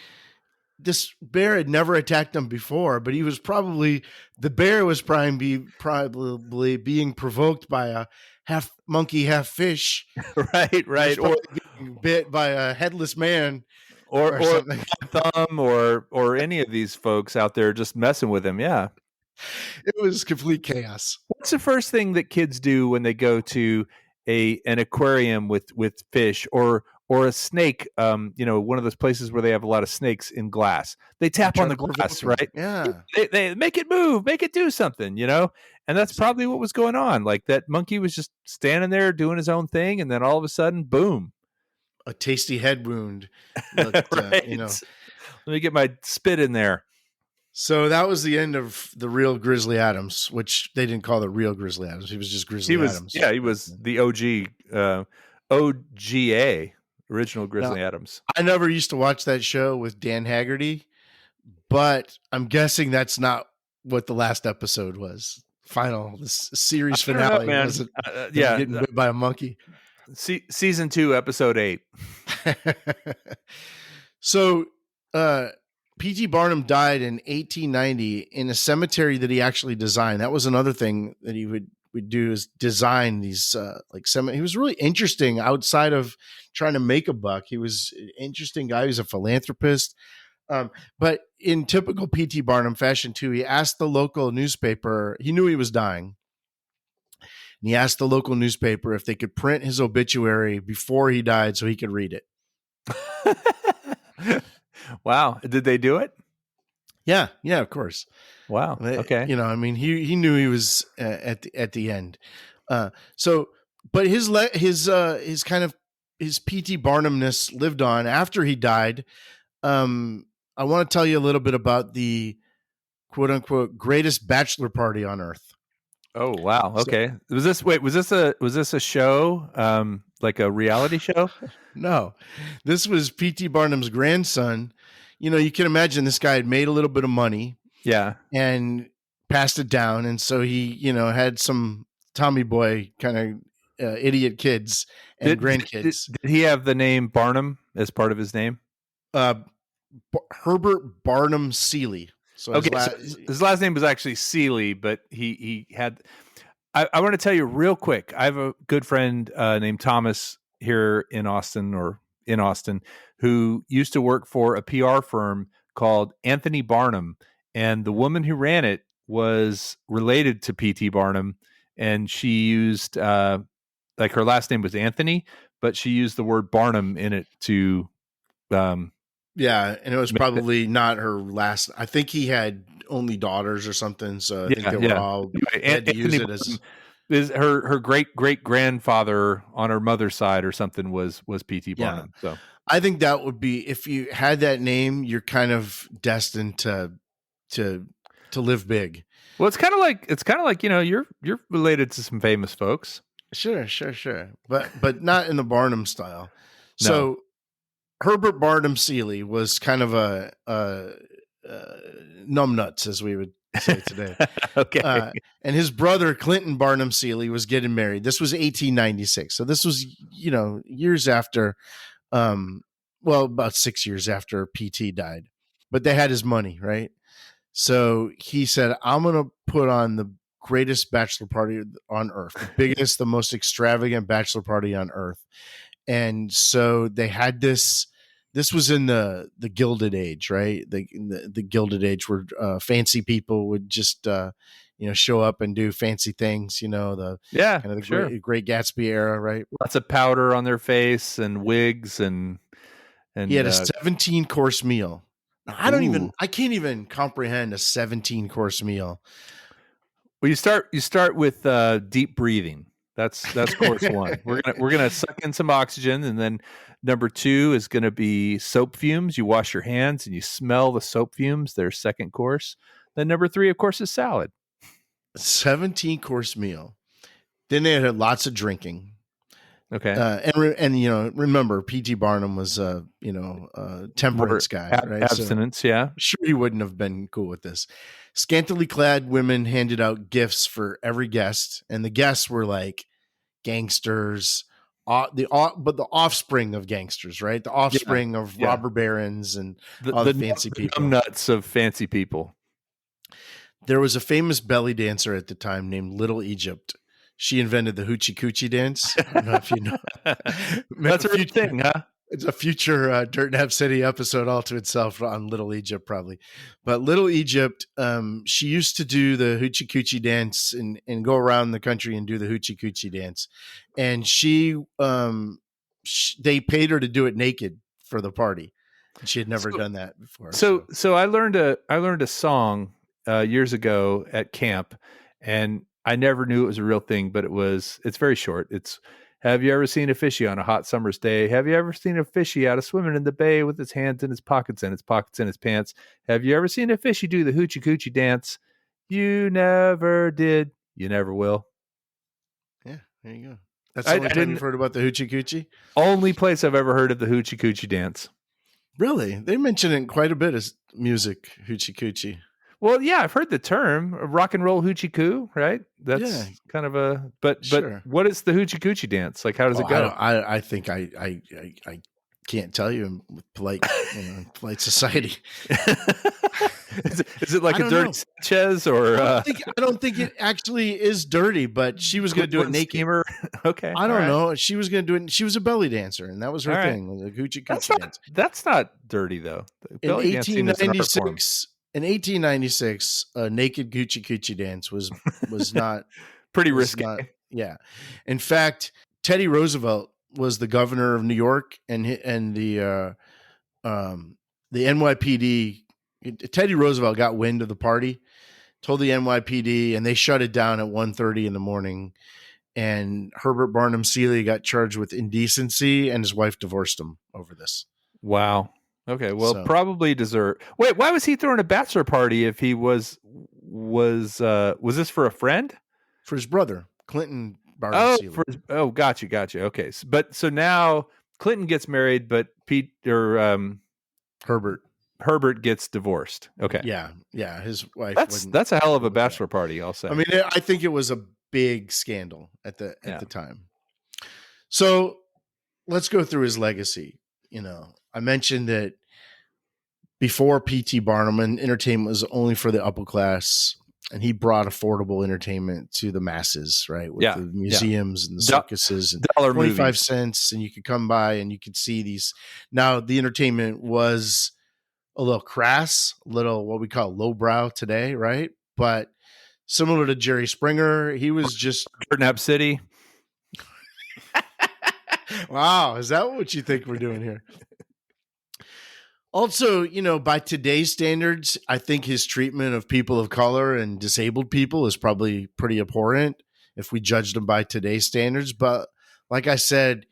this bear had never attacked him before, but the bear was probably being provoked by a half monkey, half fish. Right. Or getting bit by a headless man. Or Thumb or any of these folks out there just messing with him. Yeah. It was complete chaos. What's the first thing that kids do when they go to an aquarium with fish or a snake? One of those places where they have a lot of snakes in glass. They tap on the glass, right? Yeah. They make it move, make it do something, And that's probably what was going on. Like that monkey was just standing there doing his own thing, and then all of a sudden, boom. A tasty head wound. Looked, right. Let me get my spit in there. So that was the end of the real Grizzly Adams, which they didn't call the real Grizzly Adams. He was just Grizzly Adams. Yeah, he was the OGA, original Grizzly Adams. I never used to watch that show with Dan Haggerty, but I'm guessing that's not what the last episode was. This series finale. Man. Was it, getting bit by a monkey. Season 2, episode 8. So, P.T. Barnum died in 1890 in a cemetery that he actually designed. That was another thing that he would do, is design these cemetery. He was really interesting outside of trying to make a buck. He was an interesting guy. He was a philanthropist. But in typical P.T. Barnum fashion too, he asked the local newspaper, he knew he was dying, and he asked the local newspaper if they could print his obituary before he died so he could read it. Wow. Did they do it? Yeah, of course. Wow. Okay. He knew he was at the end. But his kind of his P.T. Barnumness lived on after he died. I want to tell you a little bit about the quote unquote greatest bachelor party on earth. Oh, wow. Okay. Was this a show? Like a reality show? No, this was P.T. Barnum's grandson. You can imagine this guy had made a little bit of money. Yeah. And passed it down. And so he, had some Tommy boy kind of idiot kids and grandkids. Did he have the name Barnum as part of his name? Herbert Barnum Seeley. So his last name was actually Seeley, but he had. I want to tell you real quick. I have a good friend named Thomas here in Austin, who used to work for a PR firm called Anthony Barnum, and the woman who ran it was related to P.T. Barnum, and she used like her last name was Anthony, but she used the word Barnum in it to Yeah, and it was make it. probably not her last. I think he had only daughters or something, so I think Yeah, they were yeah. all Anyway, they had to use Anthony it Barnum as. is her great grandfather on her mother's side or something was P.T. Yeah, Barnum. So I think that would be if you had that name, you're kind of destined to to live big. well, it's kind of like you're related to some famous folks. Sure, but not in the Barnum style. No. So Herbert Barnum Seeley was kind of a numbnuts, as we would say today. Okay. And his brother Clinton Barnum Seeley was getting married. This was 1896, so this was years after, well, about 6 years after PT died. But they had his money, right? So he said, "I'm going to put on the greatest bachelor party on earth, the biggest, the most extravagant bachelor party on earth." And so they had this. This was in the Gilded Age, right? The Gilded Age, where fancy people would just show up and do fancy things. The Yeah, kind of the sure. Great Gatsby era, right? Lots of powder on their face and wigs and He and had a 17-course meal. Now, ooh. I can't even comprehend a 17-course meal. Well, you start with deep breathing. That's course one. We're gonna suck in some oxygen, and then number two is gonna be soap fumes. You wash your hands and you smell the soap fumes. Their second course. Then number three, of course, is salad. 17-course meal. Then they had lots of drinking. Okay, Remember, P.T. Barnum was a temperance more guy, right? So abstinence. Yeah, sure he wouldn't have been cool with this. Scantily clad women handed out gifts for every guest, and the guests were like gangsters, but the offspring of gangsters, right? The yeah, offspring of yeah. robber barons and The all the, the num- fancy the numb people. nuts of fancy people. There was a famous belly dancer at the time named Little Egypt. She invented the hoochie coochie dance. I don't know if you know. That's a real thing, huh? It's a future Dirt Nap City episode all to itself on Little Egypt, probably. But Little Egypt, she used to do the hoochie coochie dance and go around the country and do the hoochie coochie dance. And they paid her to do it naked for the party. And she had never done that before. So I learned a song years ago at camp, and I never knew it was a real thing, but it's very short. It's have you ever seen a fishy on a hot summer's day? Have you ever seen a fishy out of swimming in the bay with his hands in his pockets and his pockets in his pants? Have you ever seen a fishy do the hoochie coochie dance? You never did. You never will. Yeah, there you go. That's I the only time you've didn't. heard about the hoochie coochie? Only place I've ever heard of the hoochie coochie dance. Really? They mention it in quite a bit of music, hoochie coochie. Well, yeah, I've heard the term rock and roll hoochie coo, right? That's Yeah, kind of a but sure. what is the hoochie coochie dance? Like, how does it go? I think I can't tell you with polite society. Is it like I a don't dirty know. Sanchez or I don't think it actually is dirty, but she was going to do it Cleveland naked. steamer? Okay, I all don't right. know. She was going to do it. She was a belly dancer, and that was her All right. thing, the hoochie That's coochie not dance. that's not dirty though. The In belly dancing is an art form. 1896, a naked hoochie coochie dance was not Pretty was risque. not. Yeah, in fact, Teddy Roosevelt was the governor of New York, and the NYPD. Teddy Roosevelt got wind of the party, told the NYPD, and they shut it down at 1:30 in the morning. And Herbert Barnum Seeley got charged with indecency, and his wife divorced him over this. Wow. Okay. Well, So probably dessert. Wait, why was he throwing a bachelor party if he was this for a friend? for his brother, Clinton Barnum Seeley. Gotcha. Okay. So now Clinton gets married, but Herbert. Herbert gets divorced. Okay. Yeah. His wife. That's a hell of a with that. bachelor party, I'll say. I mean, I think it was a big scandal at the time. So let's go through his legacy. I mentioned that before P.T. Barnum, entertainment was only for the upper class, and he brought affordable entertainment to the masses, right? With the museums and the circuses and dollar 25 movies. cents, and you could come by and you could see these. Now, the entertainment was a little crass, a little what we call lowbrow today, right? But similar to Jerry Springer, he was just Dirt Nap City. Wow, is that what you think we're doing here? Also, by today's standards, I think his treatment of people of color and disabled people is probably pretty abhorrent if we judged him by today's standards. But like I said,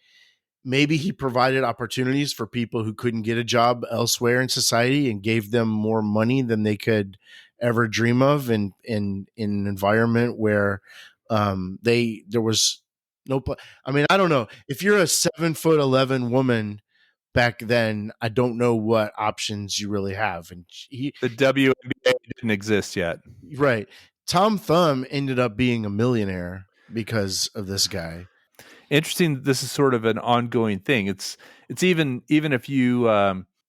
maybe he provided opportunities for people who couldn't get a job elsewhere in society and gave them more money than they could ever dream of in an environment where there was I mean, I don't know. If you're a 7'11" woman back then, I don't know what options you really have. And The WNBA didn't exist yet. right. Tom Thumb ended up being a millionaire because of this guy. Interesting that this is sort of an ongoing thing. It's even if you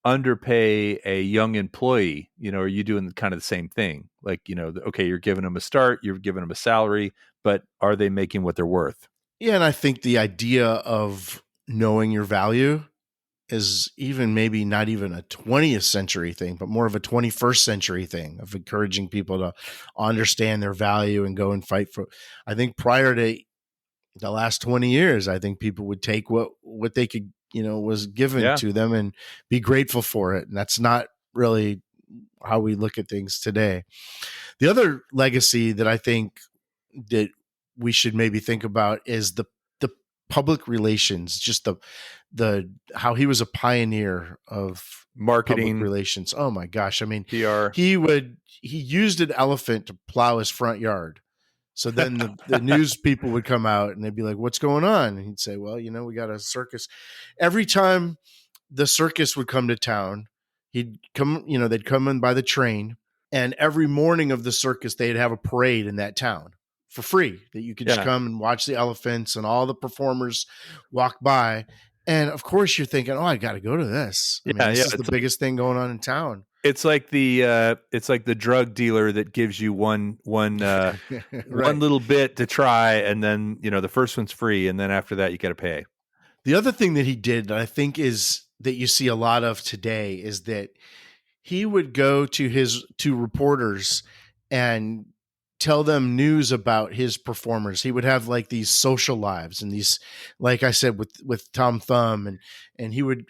underpay a young employee, are you doing kind of the same thing? Like, okay, you're giving them a start, you're giving them a salary, but are they making what they're worth? Yeah, and I think the idea of knowing your value is even maybe not even a 20th century thing, but more of a 21st century thing of encouraging people to understand their value and go and fight for. I think prior to the last 20 years, I think people would take what they could, was given Yeah. to them and be grateful for it. And that's not really how we look at things today. The other legacy that I think that we should maybe think about is the public relations, just the how he was a pioneer of public Marketing, relations. Oh my gosh. I mean, PR. he used an elephant to plow his front yard. So then the news people would come out and they'd be like, "What's going on?" And he'd say, "Well, we got a circus." Every time the circus would come to town, he'd come, they'd come in by the train, and every morning of the circus, they'd have a parade in that town for free that you could just Yeah. come and watch the elephants and all the performers walk by. And of course, you're thinking, "Oh, I got to go to this. I mean, Yeah, this yeah. is the biggest thing going on in town." It's like the drug dealer that gives you one Right. little bit to try, and then the first one's free, and then after that you got to pay. The other thing that he did that I think is that you see a lot of today is that he would go to reporters and tell them news about his performers. He would have like these social lives and these, like I said, with Tom Thumb, and he would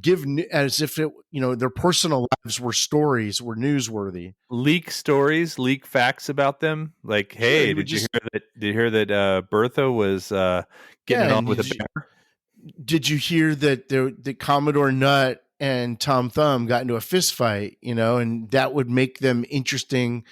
give as if their personal lives were stories, were newsworthy. Leak stories, leak facts about them. Like, Yeah, hey, he would did you just hear that? Did you hear that Bertha was getting yeah, it on and with a bear? did you hear that the Commodore Nut and Tom Thumb got into a fist fight, and that would make them interesting,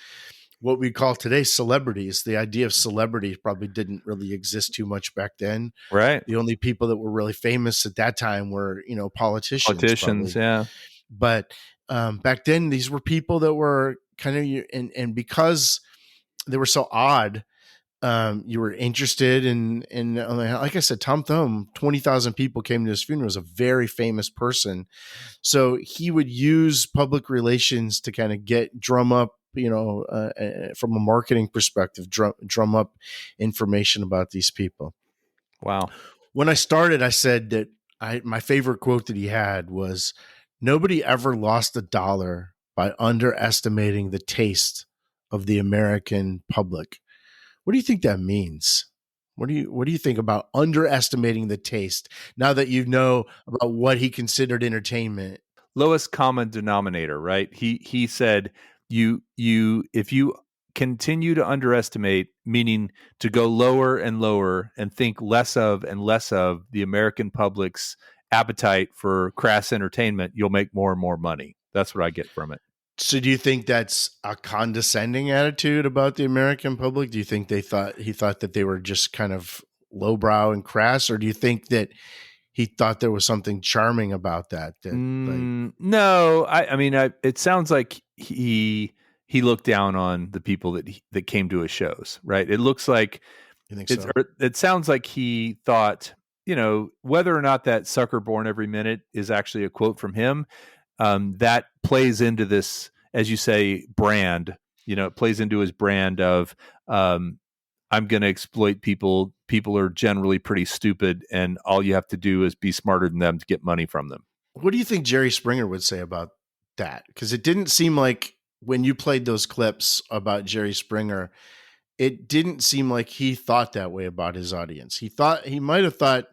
what we call today celebrities. The idea of celebrity probably didn't really exist too much back then. Right, The only people that were really famous at that time were, politicians politicians. probably. Yeah, But back then, these were people that were kind of, and because they were so odd, you were interested in like I said, Tom Thumb, 20,000 people came to his funeral. He was a very famous person. So he would use public relations to kind of drum up, from a marketing perspective, drum up information about these people. wow. When I started, I said that my favorite quote that he had was, "Nobody ever lost a dollar by underestimating the taste of the American public." What do you think that means? What do you think about underestimating the taste now that you know about what he considered entertainment? Lowest common denominator, right? He said you if you continue to underestimate, meaning to go lower and lower and think less of and less of the American public's appetite for crass entertainment, you'll make more and more money. That's what I get from it. So do you think that's a condescending attitude about the American public? Do you think he thought that they were just kind of lowbrow and crass, or do you think that he thought there was something charming about that like No, I mean, it sounds like he looked down on the people that came to his shows, right? It looks like you think so? it sounds like he thought, whether or not that "sucker born every minute" is actually a quote from him, that plays into this, as you say, brand. It plays into his brand of I'm going to exploit people. People are generally pretty stupid, and all you have to do is be smarter than them to get money from them. What do you think Jerry Springer would say about that? Because it didn't seem like when you played those clips about Jerry Springer, it didn't seem like he thought that way about his audience. He might have thought,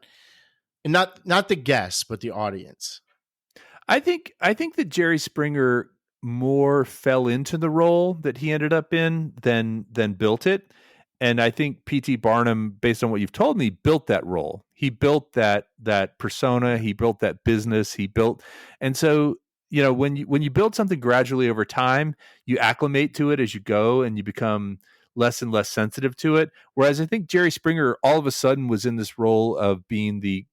and not the guests, but the audience. I think that Jerry Springer more fell into the role that he ended up in than built it. And I think P.T. Barnum, based on what you've told me, built that role. He built that persona. He built that business. He built, and so when you build something gradually over time, you acclimate to it as you go, and you become less and less sensitive to it. Whereas I think Jerry Springer all of a sudden was in this role of being the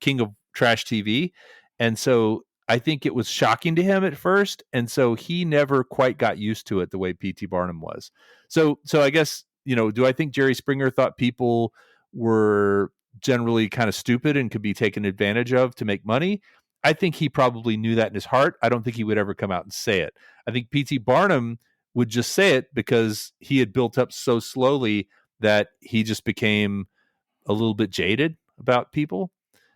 king of trash TV, and so I think it was shocking to him at first, and so he never quite got used to it the way P.T. Barnum was. So I guess, do I think Jerry Springer thought people were generally kind of stupid and could be taken advantage of to make money? I think he probably knew that in his heart. I don't think he would ever come out and say it. I think P.T. Barnum would just say it because he had built up so slowly that he just became a little bit jaded about people.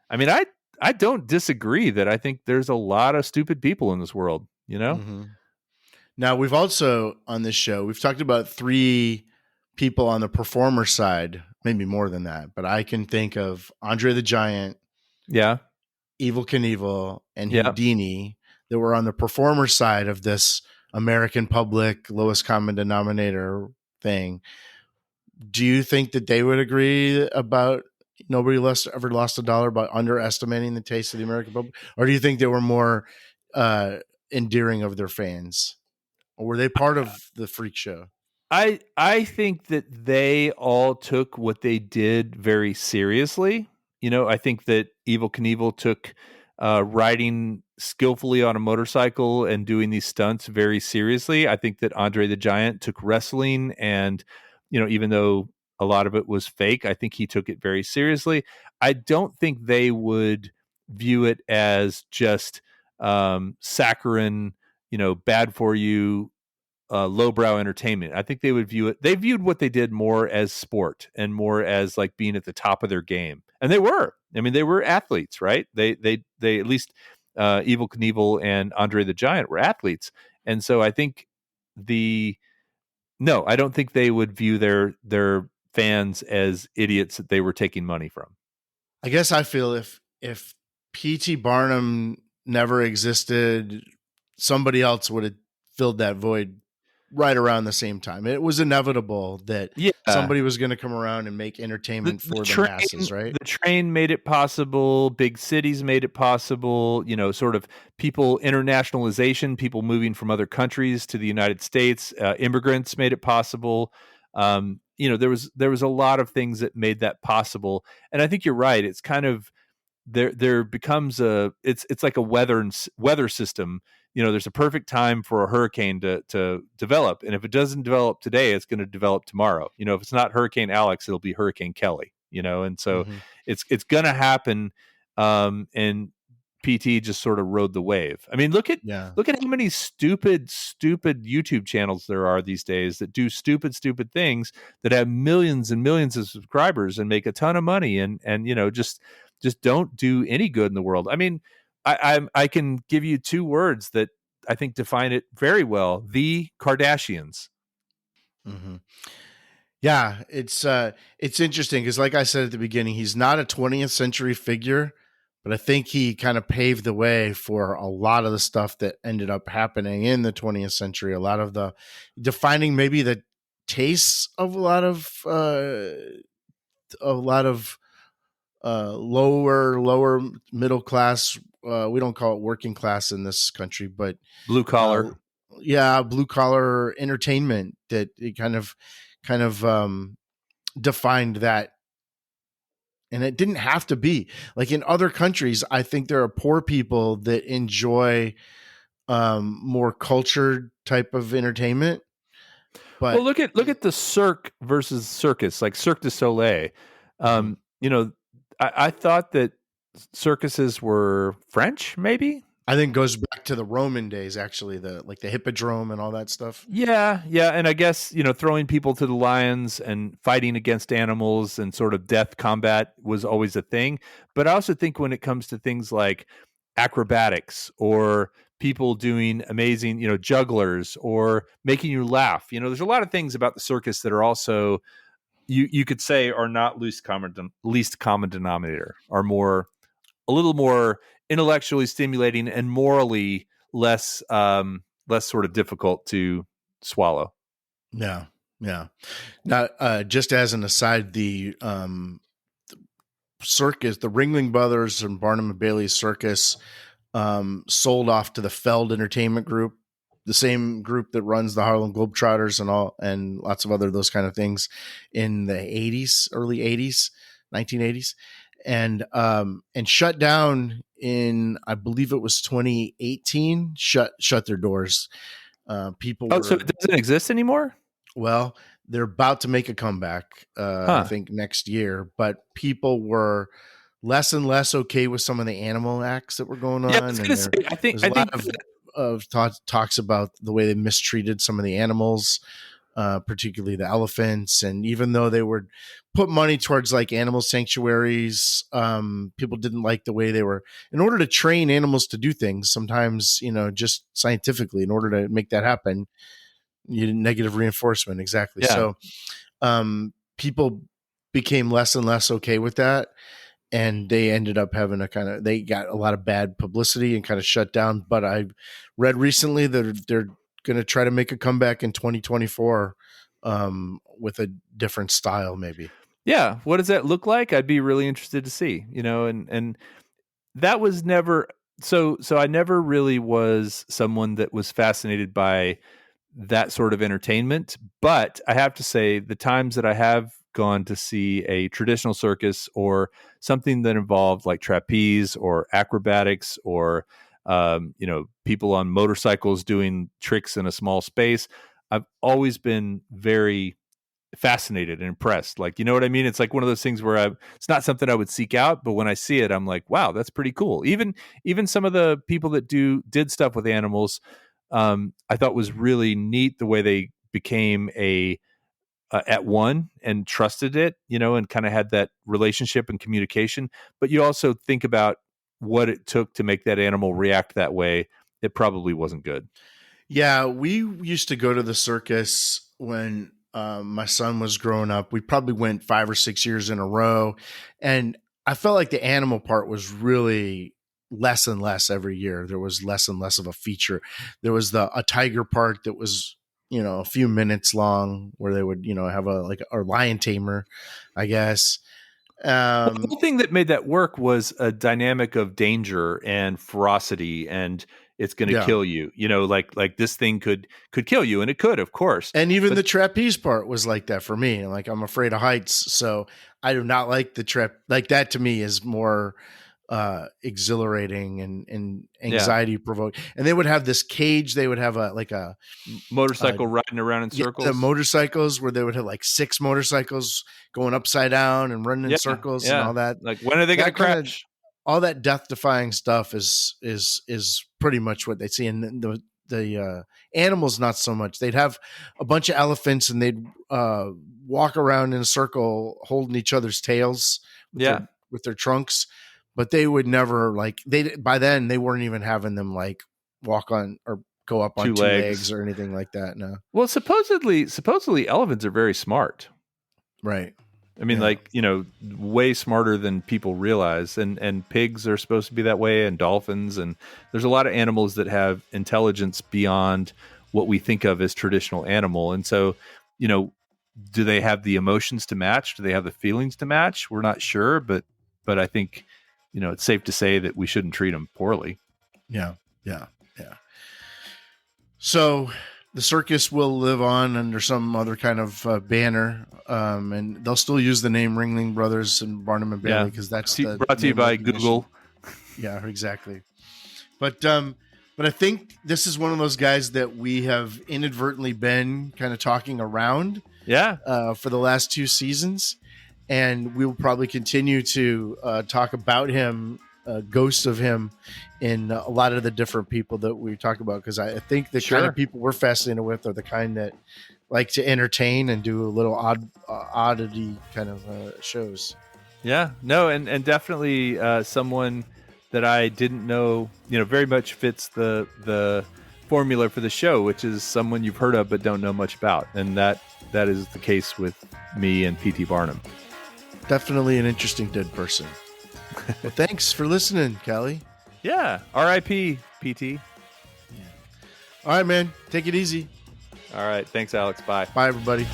I mean, I don't disagree that I think there's a lot of stupid people in this world, Mm-hmm. Now, we've also on this show, we've talked about three people on the performer side, maybe more than that, but I can think of Andre the Giant, Yeah. Evel Knievel, and Yeah. Houdini that were on the performer side of this American public lowest common denominator thing. Do you think that they would agree about nobody ever lost a dollar by underestimating the taste of the American public? Or do you think they were more endearing of their fans? Or were they part of the freak show? I think that they all took what they did very seriously. I think that Evel Knievel took riding skillfully on a motorcycle and doing these stunts very seriously. I think that Andre the Giant took wrestling, and even though a lot of it was fake, I think he took it very seriously. I don't think they would view it as just saccharine, bad for you, lowbrow entertainment. I think they would view it. They viewed what they did more as sport and more as like being at the top of their game, and they were. I mean, they were athletes, right? They at least Evel Knievel and Andre the Giant were athletes, and so I think the no, I don't think they would view their fans as idiots that they were taking money from. I guess I feel if P.T. Barnum never existed, somebody else would have filled that void right around the same time. It was inevitable that Yeah, somebody was going to come around and make the, entertainment the for the train masses, right? the train made it possible. Big cities made it possible. Sort of people internationalization, people moving from other countries to the United States, immigrants made it possible. There was a lot of things that made that possible, and I think you're right. It's kind of there becomes it's like a weather system. There's a perfect time for a hurricane to develop, and if it doesn't develop today, it's going to develop tomorrow. If it's not Hurricane Alex, it'll be Hurricane Kelly. And so Mm-hmm. it's going to happen. And PT just sort of rode the wave. I mean, Yeah. look at how many stupid YouTube channels there are these days that do stupid things that have millions and millions of subscribers and make a ton of money, and just don't do any good in the world. I mean, I can give you two words that I think define it very well: the Kardashians. Mm-hmm. Yeah, it's interesting because, like I said at the beginning, he's not a 20th century figure, but I think he kind of paved the way for a lot of the stuff that ended up happening in the 20th century. A lot of the defining maybe the tastes of a lot of lower middle class. We don't call it working class in this country, but Blue uh, collar. yeah, blue collar entertainment that it kind of defined that. And it didn't have to be like in other countries. I think there are poor people that enjoy more cultured type of entertainment, Well, but look at the Cirque versus circus, like Cirque du Soleil. Mhm. Um, you know, I thought that circuses were French, maybe. I think it goes back to the Roman days, actually, the hippodrome and all that stuff. Yeah, and I guess throwing people to the lions and fighting against animals and sort of death combat was always a thing. But I also think when it comes to things like acrobatics or people doing amazing, jugglers or making you laugh, there's a lot of things about the circus that are also you could say are not least common denominator, are more a little more intellectually stimulating and morally less sort of difficult to swallow. Yeah. Yeah. Now, just as an aside, the circus, the Ringling Brothers and Barnum and Bailey Circus, sold off to the Feld Entertainment Group, the same group that runs the Harlem Globetrotters and lots of other those kind of things, in the 80s, early 80s, 1980s, and shut down in, I believe it was 2018. Shut their doors. People Oh, so were, it doesn't exist anymore? well, they're about to make a comeback, I Huh. think next year, but people were less and less okay with some of the animal acts that were going Yeah, I was on, and gonna say, I think there's a I lot think of talks about the way they mistreated some of the animals, particularly the elephants. And even though they would put money towards like animal sanctuaries, people didn't like the way they were. In order to train animals to do things, sometimes, just scientifically, in order to make that happen, you need negative reinforcement. Exactly. yeah. So people became less and less okay with that, and they ended up having they got a lot of bad publicity and kind of shut down. But I read recently that they're going to try to make a comeback in 2024, with a different style, maybe. Yeah, what does that look like? I'd be really interested to see, and that was never so I never really was someone that was fascinated by that sort of entertainment, but I have to say the times that I have gone to see a traditional circus or something that involved like trapeze or acrobatics or people on motorcycles doing tricks in a small space, I've always been very fascinated and impressed. Like, you know what I mean? It's like one of those things where it's not something I would seek out, but when I see it, I'm like, wow, that's pretty cool. Even some of the people that did stuff with animals, I thought was really neat the way they became at one and trusted it, and kind of had that relationship and communication. But you also think about what it took to make that animal react that way. It probably wasn't good. Yeah, we used to go to the circus when my son was growing up. We probably went 5 or 6 years in a row, and I felt like the animal part was really less and less every year. There was less and less of a feature. There was a tiger part that was, a few minutes long, where they would, have a lion tamer, I guess. Well, the whole thing that made that work was a dynamic of danger and ferocity, and it's going to Yeah. kill you. Like this thing could kill you, and it could, of course. And even But the trapeze part was like that for me. Like, I'm afraid of heights, so I do not like the trap. Like, that to me is more exhilarating and yeah, anxiety provoking. And they would have this cage. They would have a motorcycle riding around in yeah, the circles. motorcycles, where they would have like 6 motorcycles going upside down and running in Yeah, circles and yeah. all that. Like, when are they going to That kind of crash? all that death defying stuff is pretty much what they see. And the animals, not so much. They'd have a bunch of elephants, and they'd walk around in a circle holding each other's tails with Yeah, their trunks, but they would never, like, by then they weren't even having them like walk on or go up on 2 two legs legs. or anything like that. No. Well, supposedly elephants are very smart. Right. I mean, Yeah. like, way smarter than people realize. And pigs are supposed to be that way, and dolphins. And there's a lot of animals that have intelligence beyond what we think of as traditional animal. And so, do they have the emotions to match? Do they have the feelings to match? We're not sure, but I think, it's safe to say that we shouldn't treat them poorly. Yeah. Yeah. Yeah. So the circus will live on under some other kind of banner, and they'll still use the name Ringling Brothers and Barnum and Bailey, because that's the brought to you name by recognition. Google. Yeah, exactly. But I think this is one of those guys that we have inadvertently been kind of talking around, for the last 2 seasons, and we will probably continue to talk about him, ghosts of him, in a lot of the different people that we talk about, because I think the kind of people we're fascinated with are the kind that like to entertain and do a little oddity kind of shows. Yeah, no, and definitely someone that I didn't know, very much fits the formula for the show, which is someone you've heard of but don't know much about, and that is the case with me and P.T. Barnum. Definitely an interesting dead person. Well, thanks for listening, Kelly. Yeah. R.I.P. PT. All right, man. Take it easy. All right. Thanks, Alex. Bye. Bye, everybody.